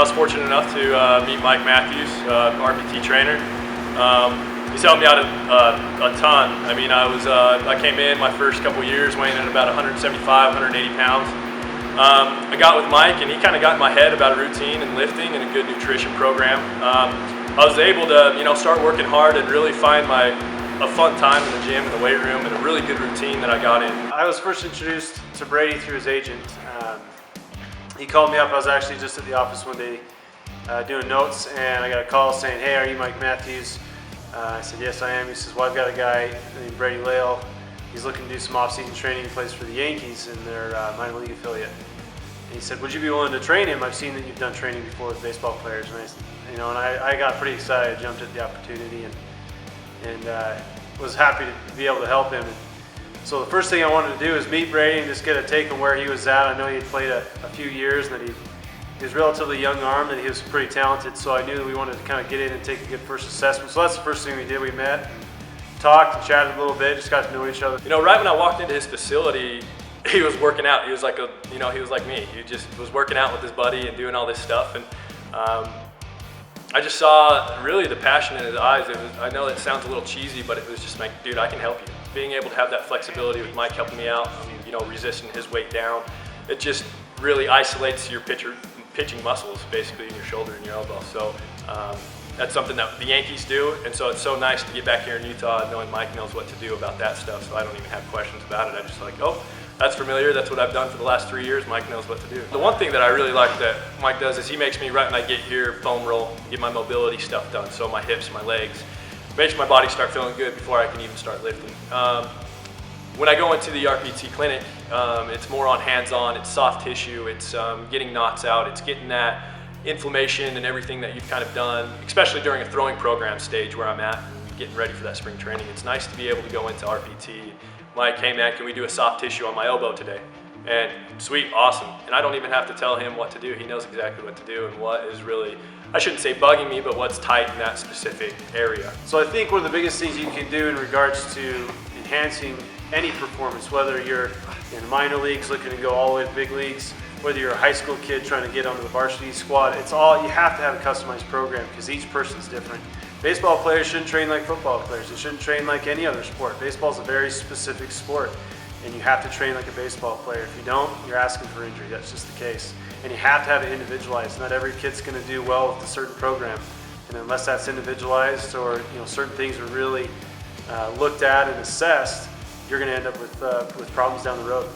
was fortunate enough to meet Mike Mathews, RPT trainer. He's helped me out a ton. I mean, I came in my first couple years weighing in about 175, 180 pounds. I got with Mike, and he kind of got in my head about a routine and lifting and a good nutrition program. I was able to, start working hard and really find a fun time in the gym and the weight room and a really good routine that I got in. I was first introduced to Brady through his agent. He called me up. I was actually just at the office one day doing notes, and I got a call saying, "Hey, are you Mike Mathews?" I said, "Yes, I am." He says, "Well, I've got a guy named Brady Lale. He's looking to do some off-season training. He plays for the Yankees in their minor league affiliate." And he said, "Would you be willing to train him? I've seen that you've done training before with baseball players." And I got pretty excited. I jumped at the opportunity and was happy to be able to help him. So the first thing I wanted to do is meet Brady and just get a take on where he was at. I know he had played a few years, and that he was relatively young arm, that he was pretty talented, so I knew that we wanted to kind of get in and take a good first assessment. So that's the first thing we did. We met, and talked and chatted a little bit, just got to know each other. Right when I walked into his facility, he was working out. He was like he was like me. He just was working out with his buddy and doing all this stuff, and I just saw really the passion in his eyes. I know that sounds a little cheesy, but it was just like, dude, I can help you. Being able to have that flexibility with Mike helping me out, resisting his weight down, it just really isolates your pitching muscles, basically in your shoulder and your elbow. So that's something that the Yankees do, and so it's so nice to get back here in Utah knowing Mike knows what to do about that stuff, so I don't even have questions about it. I'm just like, oh, that's familiar, that's what I've done for the last 3 years, Mike knows what to do. The one thing that I really like that Mike does is he makes me, right when I get here, foam roll, get my mobility stuff done, so my hips, my legs, makes my body start feeling good before I can even start lifting. When I go into the RPT clinic, it's more on hands-on, it's soft tissue, it's getting knots out, it's getting that inflammation and everything that you've kind of done, especially during a throwing program stage where I'm at, and getting ready for that spring training. It's nice to be able to go into RPT. Mike, hey man, can we do a soft tissue on my elbow today? And sweet, awesome. And I don't even have to tell him what to do. He knows exactly what to do and what is really, I shouldn't say bugging me, but what's tight in that specific area. So I think one of the biggest things you can do in regards to enhancing any performance, whether you're in the minor leagues looking to go all the way to big leagues, whether you're a high school kid trying to get onto the varsity squad, you have to have a customized program because each person's different. Baseball players shouldn't train like football players. They shouldn't train like any other sport. Baseball is a very specific sport, and you have to train like a baseball player. If you don't, you're asking for injury. That's just the case. And you have to have it individualized. Not every kid's going to do well with a certain program, and unless that's individualized or certain things are really looked at and assessed, you're going to end up with problems down the road.